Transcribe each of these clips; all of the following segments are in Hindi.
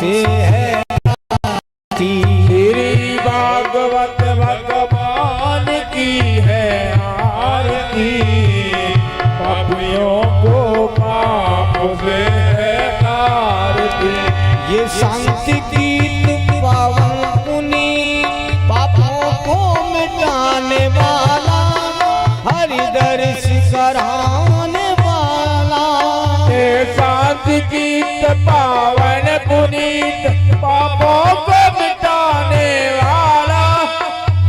से है श्री भागवत भगवान की है आरती, पापियों को पाप से है आरती। ये शांति गीत पावन पुनीत पापों को मिटाने वाला, हरि दर्श कराने वाला। ये शांति गीत पावन पुनीत पापों को मिटाने वाला,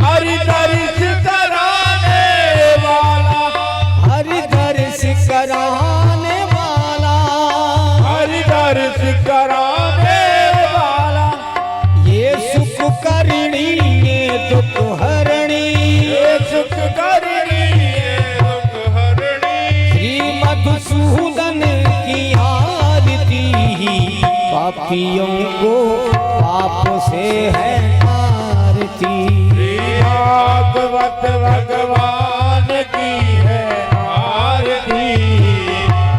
हरि दर्श कराने वाला, हरि दर्श कराने वाला, हरि दर्श कराने वाला। ये सुख करणी ये दुख हरणी, ये सुख करणी ये दुख हरणी। श्री मधुसूदन की आरती, पापियों को पाप से है आरती। श्री भागवत भगवान की है आरती,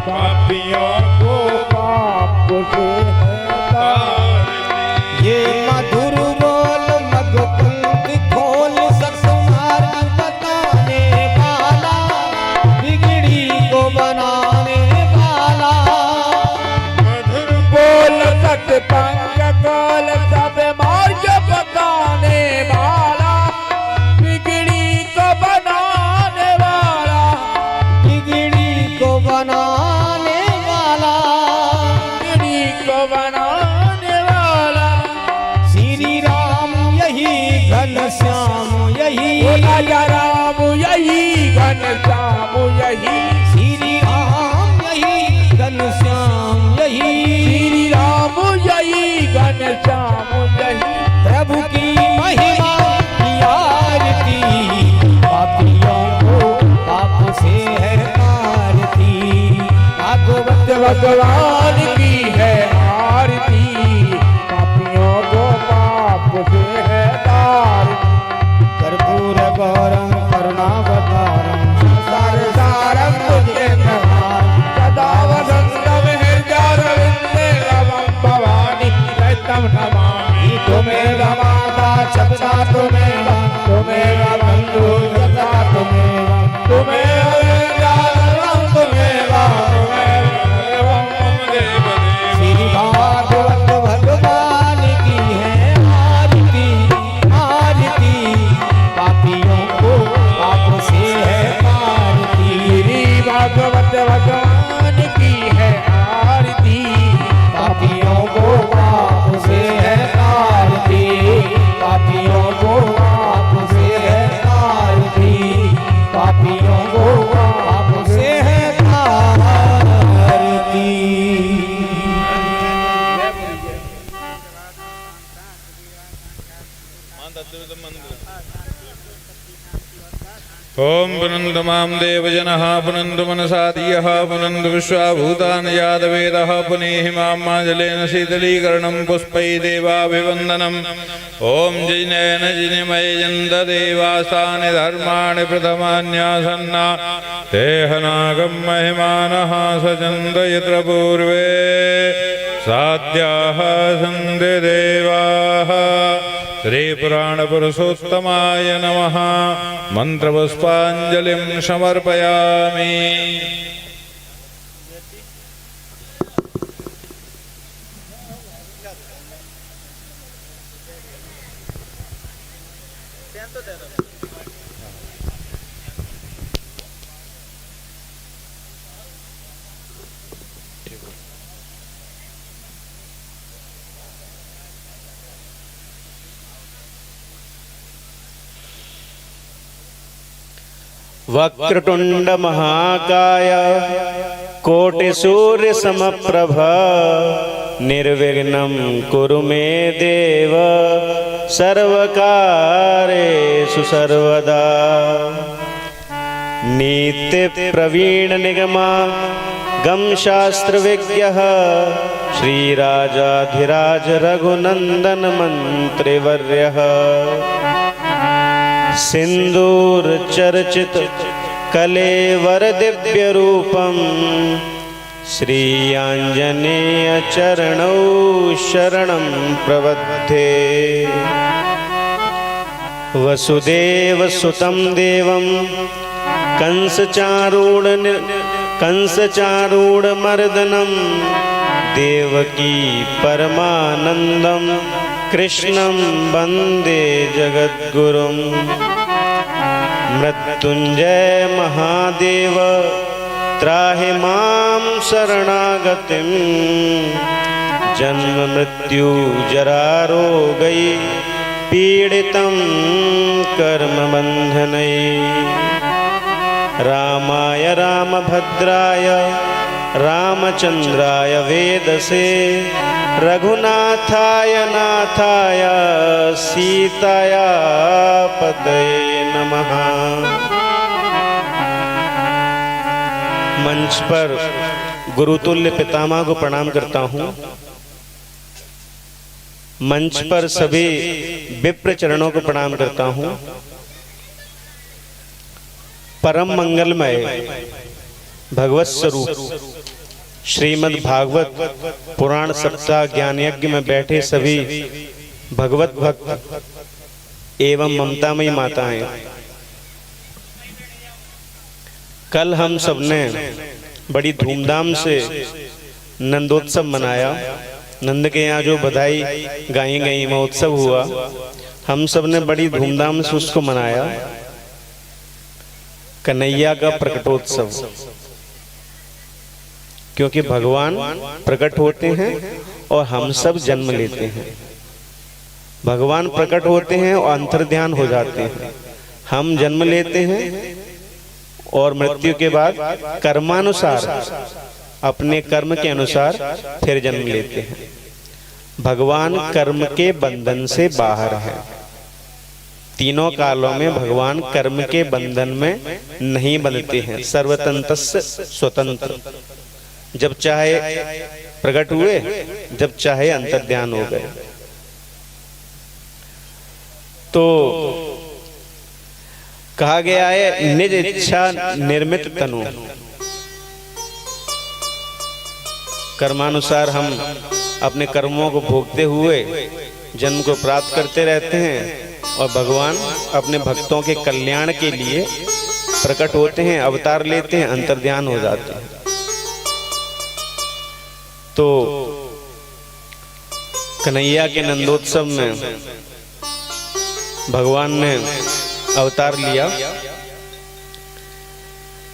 पापियों को पाप से है आरती। ये मधुर बोल मधुकुंद खोल सत्मार्ग बताने वाला, बिगड़ी को बनाने वाला। मधुर बोल सत पंग बोल सब मार्ग बताने वाला, बिगड़ी को बनाने वाला, बिगड़ी को बनाने वाला, बिगड़ी को बनाने वाला। श्री राम यही घनश्याम यही, राजा राम यही घनश्याम यही, श्री राम यही घनश्याम यही, श्री राम यही घनश्याम यही। प्रभु की महिमा की आरती, पापियों को पाप से है आरती। भागवत भगवान की है आरती, पापियों को पाप से है आरती। कर्पूर गौरम करुणावतारम संसार सारम भुजगेन्द्रहारम, सदा वसंतम हृदयारविंदे रवं भवानी दैत्यं नमामि। त्वमेव माता सदा त्वमेव, त्वमेव बन्धु सदा त्वमेव, त्वमेव वेदान्तरं त्वमेव, त्वमेव सर्वं मम देव देव। श्री भागवत भगवान की है आरती, आरती, पापियों को पाप से है आरती। श्री भागवत भगवान की है आरती, पापियों को पाप से है आरती, पापियों को पाप से है आरती, पापियों को पाप से है आरती। ओम पुनंद माम देवजनः पुनंद मनसा धियः पुनंद विश्वाभूतानि यादवेदः पुनेहि मां माजलेन शीतलीकरणं पुष्पै देवाभिवन्दनम्। ओम जिनेन जिनिमयजन्त देवासानि धर्माणि प्रथमान्यासन्ना तेहनागं महिमानः सचन्द यत्र पूर्वे साध्याः सन्ति देवाः। श्री पुराण पुरुषोत्तमाय नमः। मंत्रपुष्पांजलिं समर्पयामि। वक्रतुंड महाकाय कोटि सूर्य समप्रभ निर्विघ्नं कुरु मे देव सर्वकारेषु सर्वदा। नित्य प्रवीण निगमा गम शास्त्र विज्ञः श्रीराजाधिराज रघुनंदन मंत्रिवर्यः। सिंदूर चर्चित कलेवर दिव्य रूपम श्री आञ्जनेय चरणौ शरणं प्रबध्ये। वसुदेवसुतं देवं कंसचारूढमर्दनं देवकी परमानन्दं कृष्णं वन्दे जगद्गुरुं। मृत्युञ्जय महादेव त्राहि मां शरणागतिं। जन्म मृत्यु जरा रोगै पीडितं कर्मबन्धनैः। रामाय रामभद्राय रामचन्द्राय वेदसे रघुनाथाय नाथाय सीताया पतये नमः। मंच पर गुरुतुल्य पितामह को प्रणाम करता हूँ। मंच पर सभी विप्र चरणों को प्रणाम करता हूँ। परम मंगलमय भगवत स्वरूप श्रीमद् भागवत पुराण सप्ताह ज्ञान यज्ञ में बैठे सभी भगवत भक्त एवं ममतामयी माताएं, कल हम सबने बड़ी धूमधाम से नंदोत्सव मनाया। नंद के यहाँ जो बधाई गाई गई, महोत्सव हुआ, हम सब ने बड़ी धूमधाम से उसको मनाया। कन्हैया का प्रकटोत्सव, क्योंकि भगवान प्रकट होते हैं और हम सब जन्म लेते हैं। भगवान प्रकट होते हैं और अंतर्ध्यान हो जाते हैं। हम जन्म लेते हैं और मृत्यु के बाद कर्मानुसार, अपने कर्म के अनुसार फिर जन्म लेते हैं। भगवान कर्म के बंधन से बाहर है। तीनों कालों में भगवान कर्म के बंधन में नहीं बंधते हैं। सर्वतंत्रस्य स्वतंत्र, जब चाहे प्रकट हुए, जब चाहे अंतर्ध्यान हो गए। तो कहा गया है निज इच्छा निर्मित तनु। कर्मानुसार हम अपने कर्मों को भोगते हुए जन्म को प्राप्त करते रहते हैं और भगवान अपने भक्तों के कल्याण के लिए प्रकट होते हैं, अवतार लेते हैं, अंतर्ध्यान हो जाते हैं। तो कन्हैया के नंदोत्सव में भगवान ने अवतार लिया।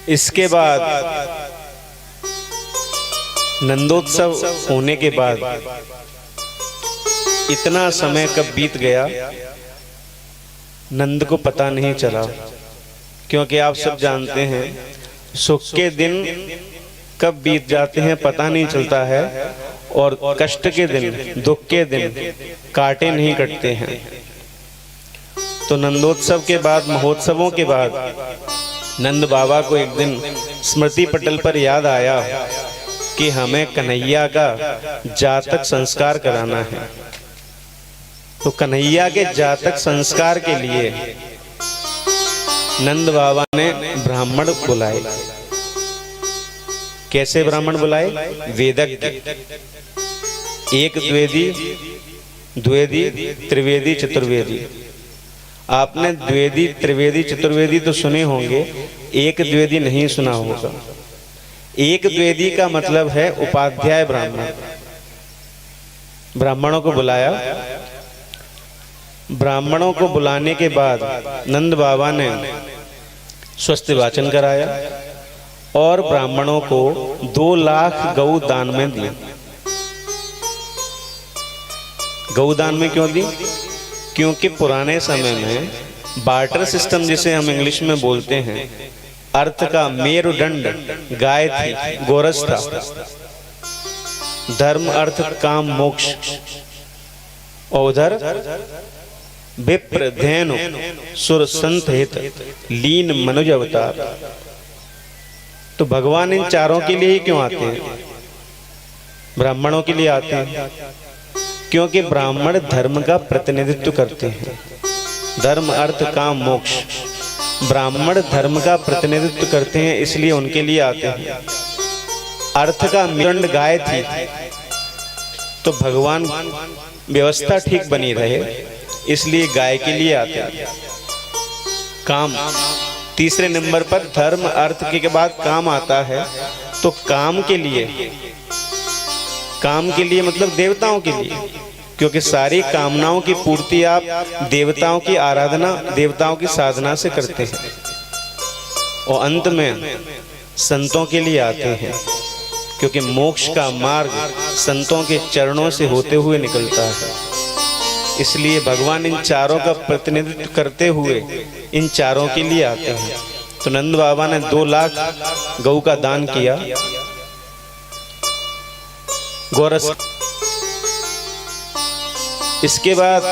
इसके बाद नंदोत्सव होने के बाद इतना समय कब बीत गया नंद को पता नहीं चला, क्योंकि आप सब जानते हैं सुख के दिन कब बीत जाते हैं पता नहीं चलता है, और कष्ट के दिन, दुख के दिन काटे नहीं कटते हैं। तो नंदोत्सव के बाद, महोत्सवों के बाद नंद बाबा को एक दिन स्मृति पटल पर याद आया कि हमें कन्हैया का जातक संस्कार कराना है। तो कन्हैया के जातक संस्कार के लिए नंद बाबा ने ब्राह्मण बुलाए। कैसे ब्राह्मण बुलाए? वेदज्ञ, एक द्वेदी, द्वेदी, त्रिवेदी, चतुर्वेदी। आपने द्वेदी, त्रिवेदी, चतुर्वेदी तो सुने होंगे, एक द्वेदी नहीं सुना होगा। एक द्वेदी का मतलब है उपाध्याय ब्राह्मण। ब्राह्मणों को बुलाया। ब्राह्मणों को बुलाने के बाद नंद बाबा ने स्वस्ति वाचन कराया और ब्राह्मणों को 2 लाख गौ दान में दी। गौ दान में क्यों दी? क्योंकि पुराने समय में बार्टर सिस्टम, जिसे हम इंग्लिश में बोलते हैं, अर्थ का मेरुदंड गाय थी, गोरस था। धर्म, अर्थ, काम, मोक्ष। और उधर विप्र, धेनु, सुर, संत, हित, लीन, मनुज अवतार। तो भगवान इन चारों के लिए ही क्यों आते हैं? ब्राह्मणों के लिए आते हैं, क्योंकि ब्राह्मण धर्म का प्रतिनिधित्व करते हैं। धर्म, अर्थ, काम, मोक्ष। ब्राह्मण धर्म का प्रतिनिधित्व करते हैं, इसलिए उनके लिए आते हैं। अर्थ का मिरंड गाय थी, तो भगवान व्यवस्था ठीक बनी रहे इसलिए गाय के लिए आते हैं। काम तीसरे नंबर पर, धर्म अर्थ के बाद काम आता है। तो काम के लिए मतलब देवताओं के लिए, क्योंकि सारी कामनाओं की पूर्ति आप देवताओं की आराधना, देवताओं की साधना से करते हैं। और अंत में संतों के लिए आते हैं, क्योंकि मोक्ष का मार्ग संतों के चरणों से होते हुए निकलता है। इसलिए भगवान इन चारों का प्रतिनिधित्व करते हुए इन चारों के लिए आते हैं। तो नंद बाबा ने 2 लाख गौ का दान किया। गोरस इसके बाद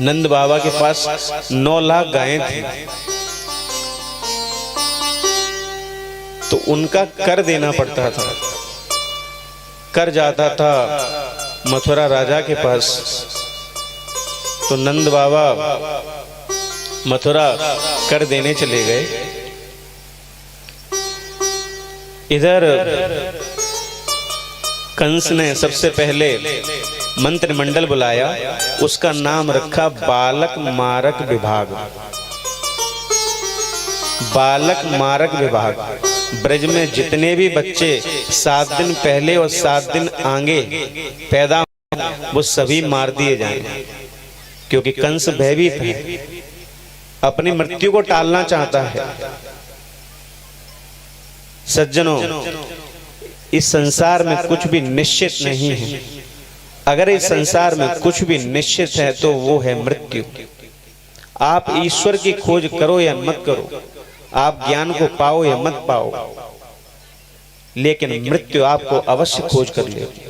नंद बाबा के पास 9 लाख गायें थी, तो उनका कर देना पड़ता था। कर जाता था मथुरा राजा के पास। तो नंद बाबा मथुरा कर देने चले गए। इधर कंस ने सबसे पहले मंत्रिमंडल बुलाया, उसका नाम रखा बालक मारक विभाग। बालक मारक विभाग, ब्रज में जितने भी बच्चे 7 दिन पहले और 7 दिन आगे पैदा वो सभी मार दिए जाएं, क्योंकि कंस भयभीत है, अपनी मृत्यु को टालना चाहता है। सज्जनों, इस संसार में कुछ भी निश्चित नहीं है। अगर इस संसार में कुछ भी निश्चित है तो वो है मृत्यु। आप ईश्वर की खोज करो या मत करो, आप ज्ञान को पाओ या मत पाओ, लेकिन मृत्यु आपको अवश्य खोज कर लेगी।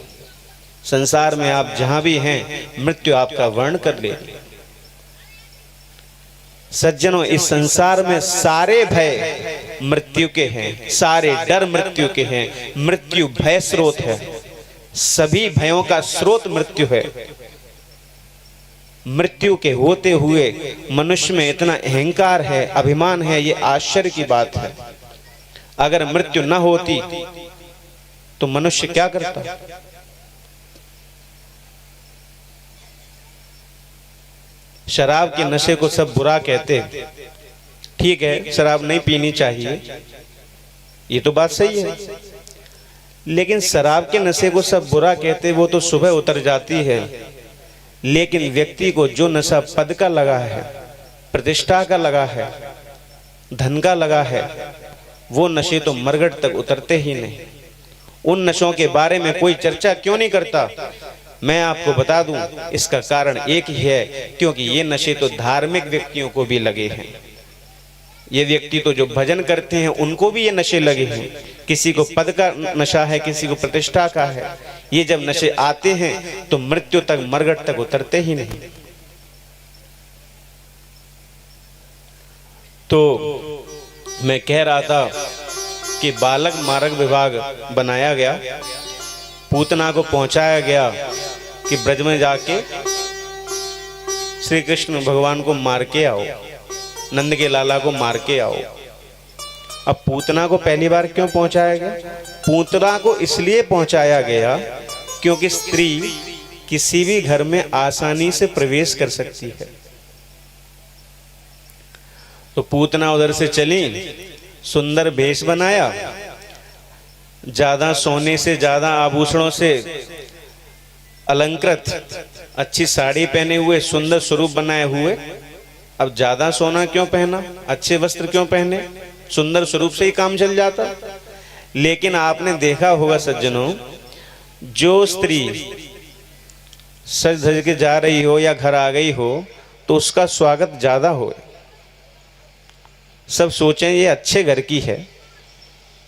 संसार में आप जहां भी हैं, मृत्यु आपका वर्ण कर लेगी। सज्जनों, इस संसार में सारे भय मृत्यु के हैं, सारे डर मृत्यु के हैं। मृत्यु भय स्रोत है, सभी भयों का स्रोत मृत्यु है। मृत्यु के होते हुए मनुष्य में इतना अहंकार है, अभिमान है, ये आश्चर्य की बात है। अगर मृत्यु न होती तो मनुष्य क्या करता? शराब के नशे को सब बुरा कहते, ठीक है, शराब नहीं पीनी चाहिए, ये तो बात सही है। लेकिन शराब के नशे को सब बुरा कहते, वो तो सुबह उतर जाती है। लेकिन व्यक्ति को जो नशा पद का लगा है, प्रतिष्ठा का लगा है, धन का लगा है, वो नशे तो मरगट तक उतरते ही नहीं। उन नशों के बारे में कोई चर्चा क्यों नहीं करता? मैं आपको बता दूं, इसका कारण एक ही है, क्योंकि ये नशे तो धार्मिक व्यक्तियों को भी लगे हैं। ये व्यक्ति तो जो भजन करते हैं उनको भी ये नशे लगे हैं। किसी को पद का नशा है, किसी को प्रतिष्ठा का है। ये जब नशे आते हैं तो मृत्यु तक, मरगट तक उतरते ही नहीं। तो मैं कह रहा था कि बालक मारक विभाग बनाया गया, पूतना को पहुंचाया गया कि ब्रज में जाके श्री कृष्ण भगवान को मार के आओ, नंद के लाला को मार के आओ। अब पूतना को पहली बार क्यों पहुंचाया गया? पूतना को इसलिए पहुंचाया गया क्योंकि स्त्री किसी भी घर में आसानी से प्रवेश कर सकती है। तो पूतना उधर से चली, सुंदर भेष बनाया, ज्यादा सोने से, ज्यादा आभूषणों से अलंकृत, अच्छी साड़ी पहने हुए, सुंदर स्वरूप बनाए हुए। अब ज्यादा सोना क्यों पहना, अच्छे वस्त्र क्यों पहने? सुंदर स्वरूप से ही काम चल जाता। लेकिन आपने देखा होगा सज्जनों, जो स्त्री सज धज के जा रही हो या घर आ गई हो तो उसका स्वागत ज्यादा हो। सब सोचें ये अच्छे घर की है,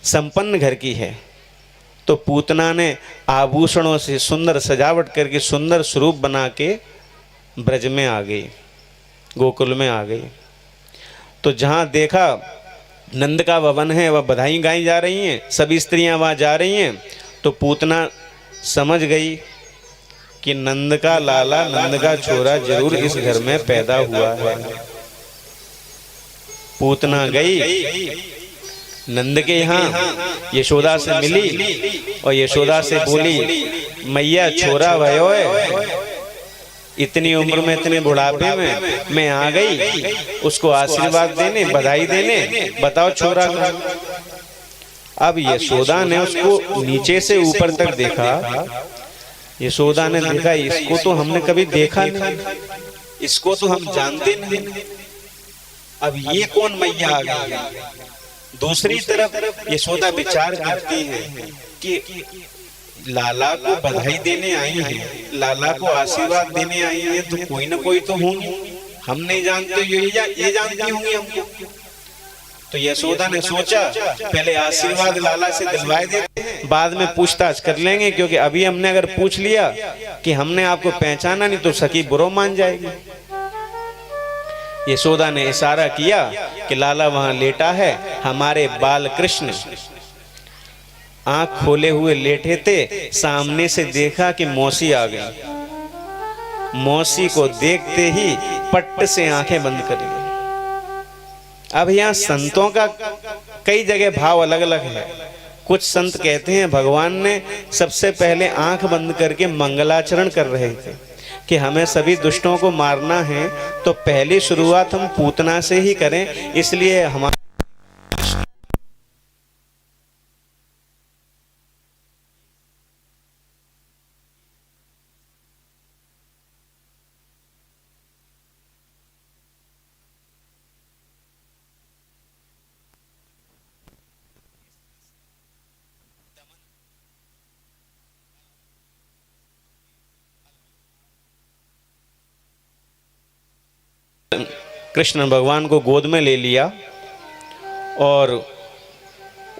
संपन्न घर की है। तो पूतना ने आभूषणों से सुंदर सजावट करके सुंदर स्वरूप बना के ब्रज में आ गई, गोकुल में आ गई। तो जहाँ देखा नंद का भवन है, वह बधाई गाई जा रही हैं, सभी स्त्रियां वहाँ जा रही हैं। तो पूतना समझ गई कि नंद का लाला, नंद का छोरा जरूर इस घर में पैदा हुआ है। पूतना गई, नंद के यहाँ यशोदा से मिली और यशोदा से बोली, मैया छोरा भयो है, इतनी उम्र में इतने बुढ़ापे में मैं आ गई उसको आशीर्वाद देने, बधाई देने, बताओ छोरा का। अब यशोदा ने उसको नीचे से ऊपर तक देखा। यशोदा ने देखा इसको तो हमने कभी देखा नहीं, इसको तो हम जानते नहीं, अब ये कौन मैया आ गई। दूसरी तरफ यशोदा विचार करती है कि लाला को बधाई देने आई है, लाला को आशीर्वाद देने आई है, तो कोई ना कोई तो होंगे, हम नहीं जानते, ये जानती होंगी हमको। तो यशोदा ने सोचा पहले आशीर्वाद लाला से दिलवाए देते हैं, बाद में पूछताछ कर लेंगे, क्योंकि अभी हमने अगर पूछ लिया कि हमने आपको पहचाना नहीं तो सखी बुरो मान जाएगी। यशोदा ने इशारा किया कि लाला वहां लेटा है। हमारे बाल कृष्ण आंख खोले हुए लेटे थे, सामने से देखा कि मौसी आ गई। मौसी को देखते ही पट्ट से आंखें बंद कर ली। अब यहाँ संतों का कई जगह भाव अलग अलग है। कुछ संत कहते हैं भगवान ने सबसे पहले आंख बंद करके मंगलाचरण कर रहे थे कि हमें सभी दुष्टों को मारना है, तो पहली शुरुआत हम पूतना से ही करें, इसलिए हमारे कृष्ण भगवान को गोद में ले लिया और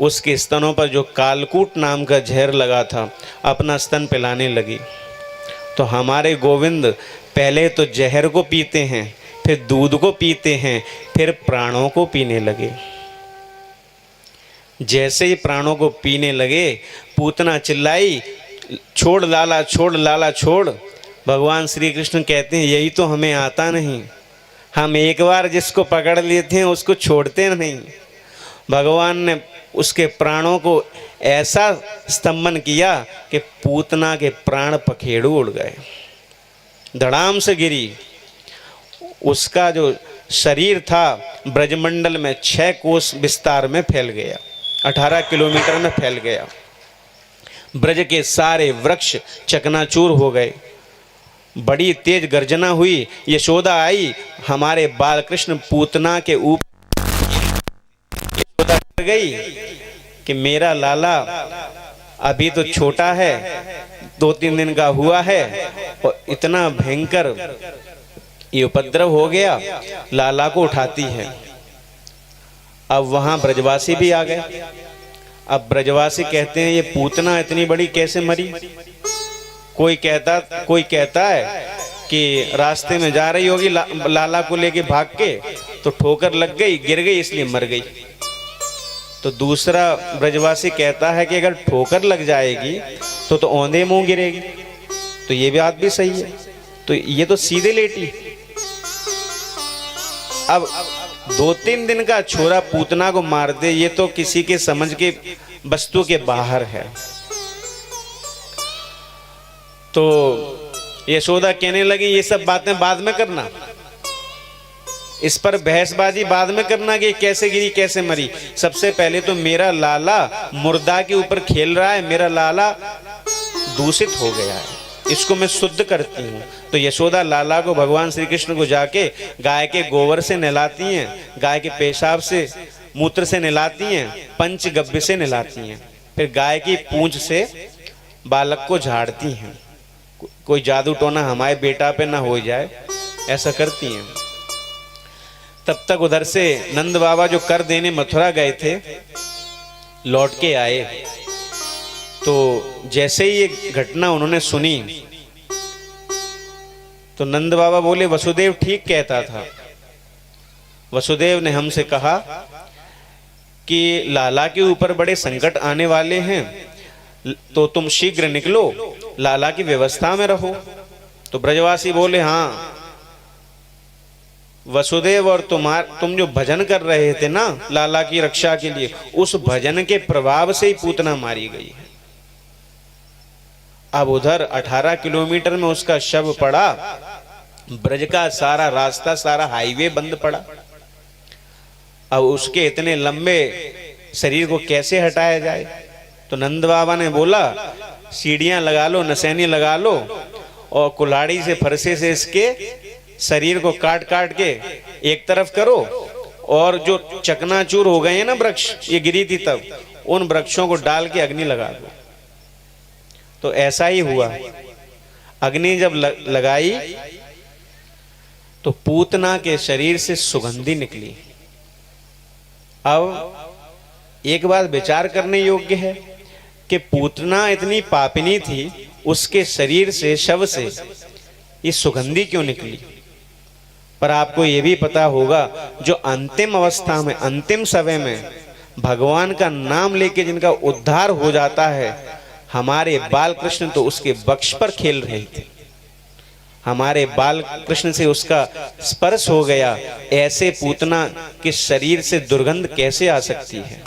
उसके स्तनों पर जो कालकूट नाम का जहर लगा था अपना स्तन पिलाने लगी। तो हमारे गोविंद पहले तो जहर को पीते हैं, फिर दूध को पीते हैं, फिर प्राणों को पीने लगे। जैसे ही प्राणों को पीने लगे, पूतना चिल्लाई, छोड़ लाला, छोड़ लाला, छोड़। भगवान श्री कृष्ण कहते हैं यही तो हमें आता नहीं, हम एक बार जिसको पकड़ लेते हैं उसको छोड़ते नहीं। भगवान ने उसके प्राणों को ऐसा स्तंभन किया कि पूतना के प्राण पखेड़ू उड़ गए, धड़ाम से गिरी। उसका जो शरीर था ब्रजमंडल में 6 कोस विस्तार में फैल गया, 18 किलोमीटर में फैल गया। ब्रज के सारे वृक्ष चकनाचूर हो गए, बड़ी तेज गर्जना हुई। यशोदा आई, हमारे बाल कृष्ण पूतना के ऊपर यशोदा डर गई कि मेरा लाला अभी तो छोटा है, 2-3 दिन का हुआ है और इतना भयंकर ये उपद्रव हो गया। लाला को उठाती है। अब वहां ब्रजवासी भी आ गए। अब ब्रजवासी कहते हैं ये पूतना इतनी बड़ी कैसे मरी। कोई कहता है कि रास्ते में जा रही होगी लाला को लेके भाग के, तो ठोकर लग गई, गिर गई, इसलिए मर गई। तो दूसरा ब्रजवासी कहता है कि अगर ठोकर लग जाएगी तो औंधे मुंह गिरेगी। तो ये बात भी सही है, तो ये तो सीधे लेटी। अब 2-3 दिन का छोरा पूतना को मार दे, ये तो किसी के समझ के वस्तु के बाहर है। तो यशोदा कहने लगी ये सब बातें बाद में करना, इस पर बहसबाजी बाद में करना कि कैसे गिरी कैसे मरी। सबसे पहले तो मेरा लाला मुर्दा के ऊपर खेल रहा है, मेरा लाला दूषित हो गया है, इसको मैं शुद्ध करती हूँ। तो यशोदा लाला को, भगवान श्री कृष्ण को जाके गाय के गोबर से नहलाती हैं, गाय के पेशाब से, मूत्र से नहलाती हैं, पंचगव्य से नहलाती हैं, फिर गाय की पूंछ से बालक को झाड़ती हैं। कोई जादू टोना हमारे बेटा पे ना हो जाए, ऐसा करती हैं। तब तक उधर से नंद बाबा जो कर देने मथुरा गए थे लौट के आए। तो जैसे ही ये घटना उन्होंने सुनी तो नंद बाबा बोले वसुदेव ठीक कहता था। वसुदेव ने हमसे कहा कि लाला के ऊपर बड़े संकट आने वाले हैं, तो तुम शीघ्र निकलो, लाला की व्यवस्था में रहो। तो ब्रजवासी बोले हाँ वसुदेव और तुम जो भजन कर रहे थे ना लाला की रक्षा के लिए, उस भजन के प्रभाव से ही पूतना मारी गई है। अब उधर 18 किलोमीटर में उसका शव पड़ा, ब्रज का सारा रास्ता, सारा हाईवे बंद पड़ा। अब उसके इतने लंबे शरीर को कैसे हटाया जाए? तो नंद बाबा ने बोला सीढ़ियां लगा लो, नसैनी लगा लो और कुल्हाड़ी से, फरसे से इसके शरीर को काट काट के एक तरफ करो, और जो चकनाचूर हो गए हैं ना वृक्ष, ये गिरी थी तब, उन वृक्षों को डाल के अग्नि लगा दो। तो ऐसा ही हुआ। अग्नि जब लगाई तो पूतना के शरीर से सुगंधी निकली। अब एक बात विचार करने योग्य है कि पूतना इतनी पापिनी थी, उसके शरीर से, शव से ये सुगंधी क्यों निकली? पर आपको ये भी पता होगा, जो अंतिम अवस्था में, अंतिम समय में भगवान का नाम लेके जिनका उद्धार हो जाता है, हमारे बाल कृष्ण तो उसके वक्ष पर खेल रहे थे, हमारे बाल कृष्ण से उसका स्पर्श हो गया। ऐसे पूतना के शरीर से दुर्गंध कैसे आ सकती है?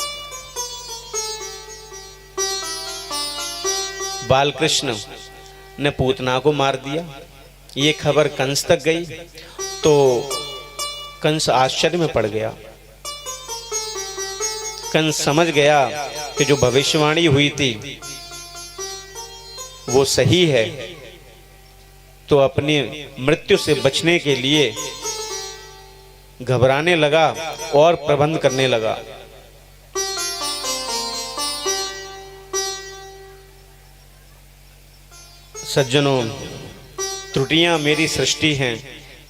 बाल कृष्ण ने पूतना को मार दिया। ये खबर कंस तक गई तो कंस आश्चर्य में पड़ गया। कंस समझ गया कि जो भविष्यवाणी हुई थी वो सही है, तो अपनी मृत्यु से बचने के लिए घबराने लगा और प्रबंध करने लगा। सज्जनों, त्रुटियां मेरी सृष्टि हैं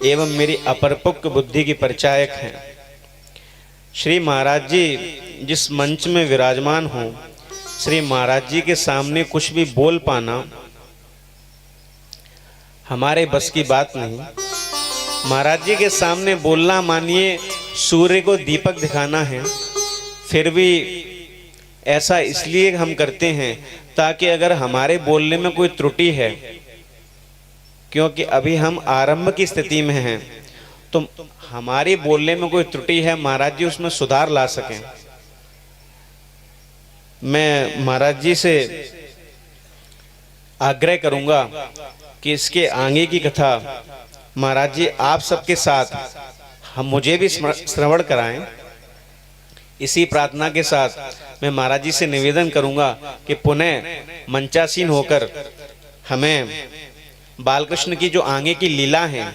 एवं मेरी अपरपक्व बुद्धि की परिचायक हैं। श्री महाराज जी जिस मंच में विराजमान हो, श्री महाराज जी के सामने कुछ भी बोल पाना हमारे बस की बात नहीं। महाराज जी के सामने बोलना मानिए सूर्य को दीपक दिखाना है। फिर भी ऐसा इसलिए हम करते हैं ताकि अगर हमारे बोलने में कोई त्रुटि है, क्योंकि अभी हम आरंभ की स्थिति में हैं, तो हमारे बोलने में कोई त्रुटि है, महाराज जी उसमें सुधार ला सकें। मैं महाराज जी से आग्रह करूंगा कि इसके आगे की कथा महाराज जी आप सबके साथ हम मुझे भी श्रवण कराएं। इसी प्रार्थना के साथ मैं महाराज जी से निवेदन करूंगा कि पुनः मंचासीन होकर हमें बालकृष्ण की जो आगे की लीला है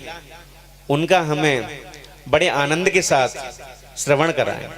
उनका हमें बड़े आनंद के साथ श्रवण कराएं।